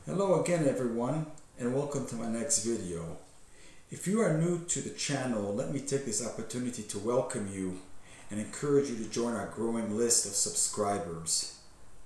Hello again everyone, and welcome to my next video. If you are new to the channel, let me take this opportunity to welcome you and encourage you to join our growing list of subscribers.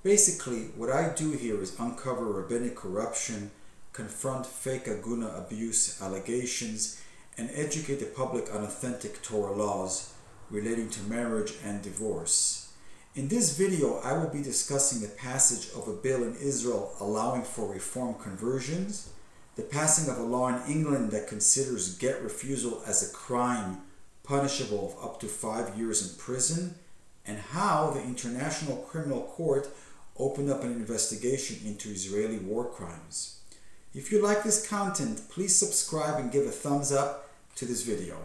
Basically, what I do here is uncover rabbinic corruption, confront fake aguna abuse allegations, and educate the public on authentic Torah laws relating to marriage and divorce. In this video, I will be discussing the passage of a bill in Israel allowing for reform conversions, the passing of a law in England that considers get refusal as a crime punishable of up to 5 years in prison, and how the International Criminal Court opened up an investigation into Israeli war crimes. If you like this content, please subscribe and give a thumbs up to this video.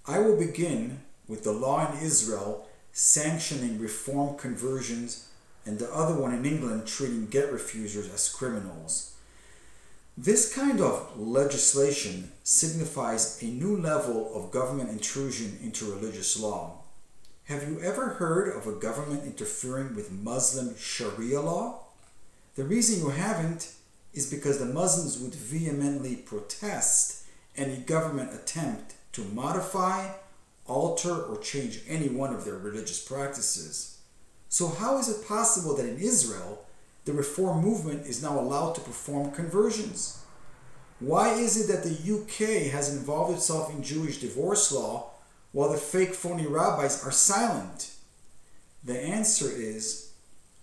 I will begin with the law in Israel sanctioning reform conversions and the other one in England treating get refusers as criminals. This kind of legislation signifies a new level of government intrusion into religious law. Have you ever heard of a government interfering with Muslim Sharia law? The reason you haven't is because the Muslims would vehemently protest any government attempt to modify, alter, or change any one of their religious practices. So how is it possible that in Israel, the reform movement is now allowed to perform conversions? Why is it that the UK has involved itself in Jewish divorce law while the fake phony rabbis are silent? The answer is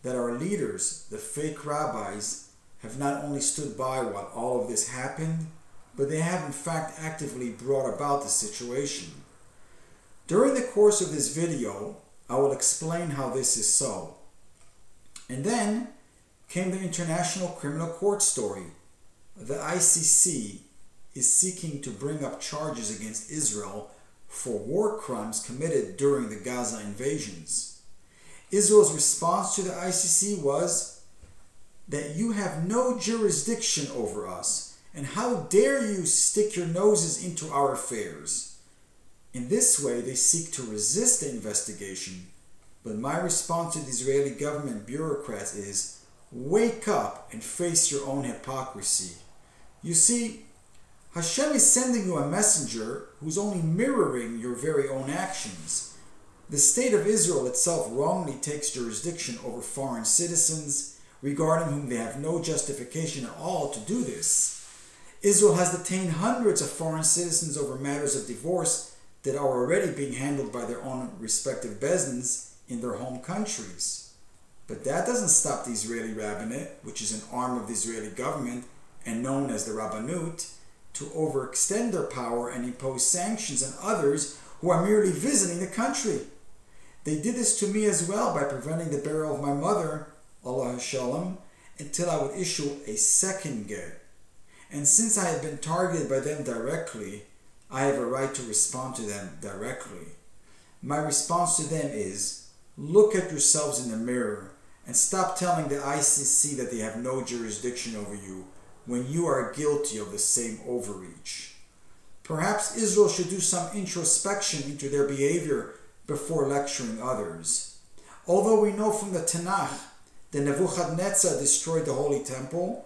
that our leaders, the fake rabbis, have not only stood by while all of this happened, but they have in fact actively brought about the situation. During the course of this video, I will explain how this is so. And then came the International Criminal Court story. The ICC is seeking to bring up charges against Israel for war crimes committed during the Gaza invasions. Israel's response to the ICC was that you have no jurisdiction over us, and how dare you stick your noses into our affairs. In this way, they seek to resist the investigation, but my response to the Israeli government bureaucrats is, wake up and face your own hypocrisy. You see, Hashem is sending you a messenger who's only mirroring your very own actions. The state of Israel itself wrongly takes jurisdiction over foreign citizens, regarding whom they have no justification at all to do this. Israel has detained hundreds of foreign citizens over matters of divorce that are already being handled by their own respective bezdins in their home countries. But that doesn't stop the Israeli rabbinate, which is an arm of the Israeli government and known as the Rabbanut, to overextend their power and impose sanctions on others who are merely visiting the country. They did this to me as well by preventing the burial of my mother, Allah Shalom, until I would issue a second get. And since I had been targeted by them directly, I have a right to respond to them directly. My response to them is, look at yourselves in the mirror and stop telling the ICC that they have no jurisdiction over you when you are guilty of the same overreach. Perhaps Israel should do some introspection into their behavior before lecturing others. Although we know from the Tanakh that Nebuchadnezzar destroyed the Holy Temple,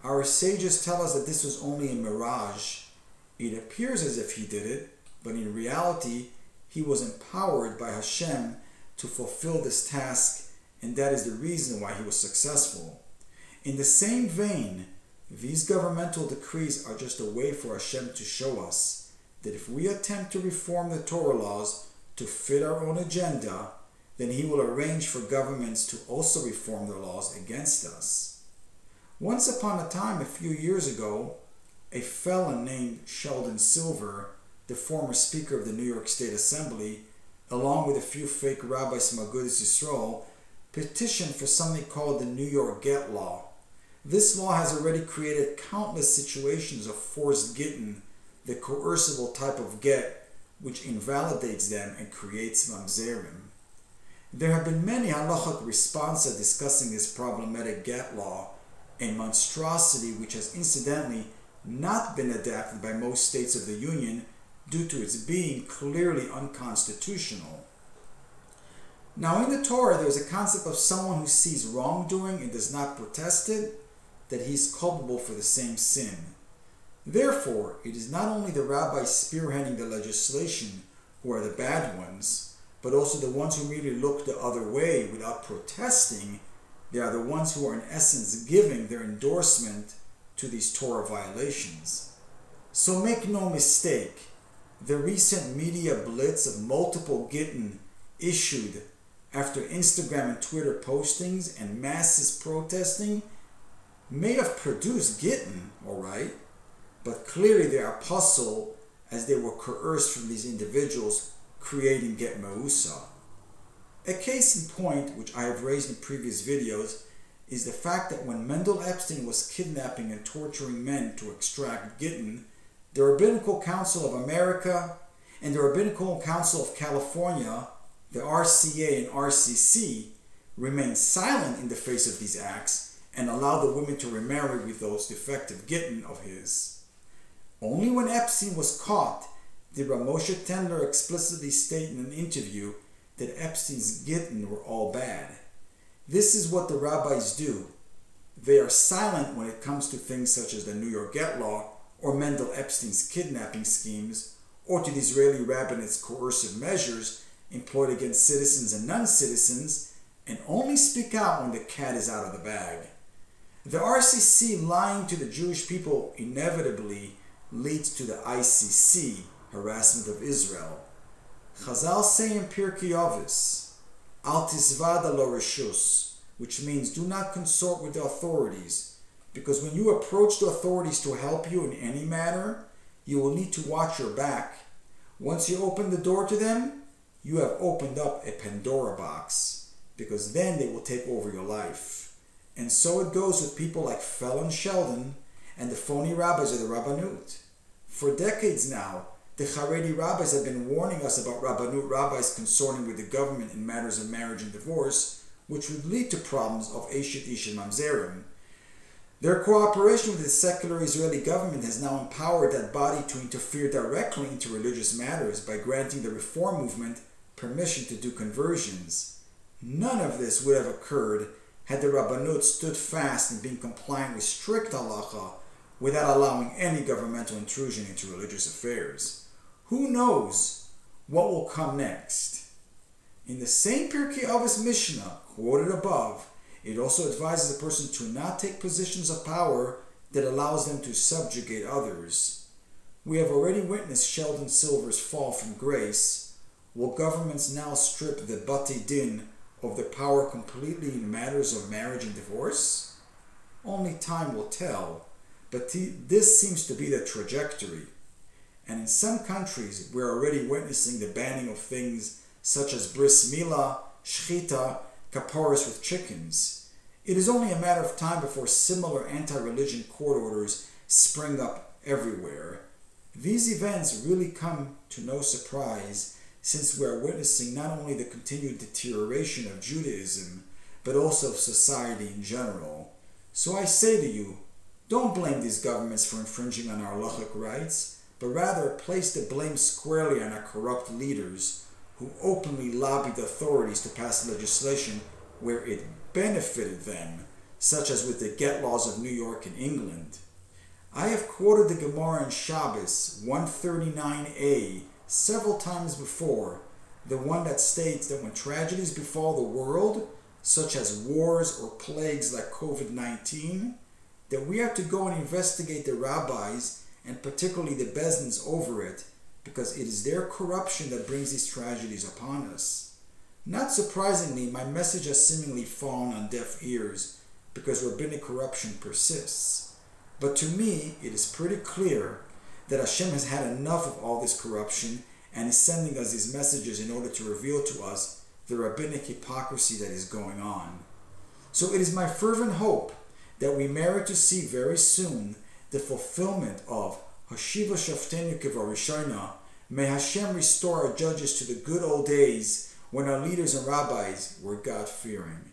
our sages tell us that this was only a mirage. It appears as if he did it, but in reality, he was empowered by Hashem to fulfill this task, and that is the reason why he was successful. In the same vein, these governmental decrees are just a way for Hashem to show us that if we attempt to reform the Torah laws to fit our own agenda, then he will arrange for governments to also reform their laws against us. Once upon a time, a few years ago, a felon named Sheldon Silver, the former Speaker of the New York State Assembly, along with a few fake rabbis from Agudas Yisrael, petitioned for something called the New York Get Law. This law has already created countless situations of forced gittin, the coercible type of get, which invalidates them and creates mamzerim. There have been many halachic responses discussing this problematic get law, a monstrosity which has incidentally not been adapted by most states of the Union due to its being clearly unconstitutional. Now in the Torah, there is a concept of someone who sees wrongdoing and does not protest it, that he is culpable for the same sin. Therefore, it is not only the rabbis spearheading the legislation who are the bad ones, but also the ones who merely look the other way without protesting. They are the ones who are in essence giving their endorsement to these Torah violations. So make no mistake, the recent media blitz of multiple gittin issued after Instagram and Twitter postings and masses protesting may have produced gittin, alright, but clearly they are puzzled as they were coerced from these individuals creating get meusa. A case in point, which I have raised in previous videos, is the fact that when Mendel Epstein was kidnapping and torturing men to extract gittin, the Rabbinical Council of America and the Rabbinical Council of California, the RCA and RCC, remained silent in the face of these acts and allowed the women to remarry with those defective gittin of his. Only when Epstein was caught did Rav Moshe Tendler explicitly state in an interview that Epstein's gittin were all bad. This is what the rabbis do. They are silent when it comes to things such as the New York Get Law or Mendel Epstein's kidnapping schemes, or to the Israeli rabbinate's coercive measures employed against citizens and non-citizens, and only speak out when the cat is out of the bag. The RCC lying to the Jewish people inevitably leads to the ICC Harassment of Israel. Chazal say in Pirkei Avos, Al tisvada lo reshus, which means do not consort with the authorities, because when you approach the authorities to help you in any matter, you will need to watch your back. Once you open the door to them, you have opened up a Pandora box, because then they will take over your life. And so it goes with people like Felon Sheldon and the phony rabbis of the Rabbanut. For decades now, the Haredi rabbis have been warning us about Rabbanut rabbis consorting with the government in matters of marriage and divorce, which would lead to problems of Eshet Ish and Mamzerim. Their cooperation with the secular Israeli government has now empowered that body to interfere directly into religious matters by granting the reform movement permission to do conversions. None of this would have occurred had the Rabbanut stood fast in being compliant with strict halacha without allowing any governmental intrusion into religious affairs. Who knows what will come next? In the same Pirkei Avos Mishnah quoted above, it also advises a person to not take positions of power that allows them to subjugate others. We have already witnessed Sheldon Silver's fall from grace. Will governments now strip the Bati Din of their power completely in matters of marriage and divorce? Only time will tell, but this seems to be the trajectory. And in some countries, we're already witnessing the banning of things such as bris milah, shchita, kaparis with chickens. It is only a matter of time before similar anti-religion court orders spring up everywhere. These events really come to no surprise, since we are witnessing not only the continued deterioration of Judaism, but also of society in general. So I say to you, don't blame these governments for infringing on our halachic rights, but rather place the blame squarely on our corrupt leaders who openly lobbied the authorities to pass legislation where it benefited them, such as with the get laws of New York and England. I have quoted the Gemara in Shabbos 139a several times before, the one that states that when tragedies befall the world, such as wars or plagues like COVID-19, that we have to go and investigate the rabbis and particularly the bezdins over it, because it is their corruption that brings these tragedies upon us. Not surprisingly, my message has seemingly fallen on deaf ears because rabbinic corruption persists. But to me, it is pretty clear that Hashem has had enough of all this corruption and is sending us these messages in order to reveal to us the rabbinic hypocrisy that is going on. So it is my fervent hope that we merit to see very soon the fulfillment of Hashiva Shaftenu Kevarishona. May Hashem restore our judges to the good old days when our leaders and rabbis were God-fearing.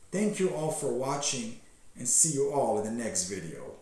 Thank you all for watching, and see you all in the next video.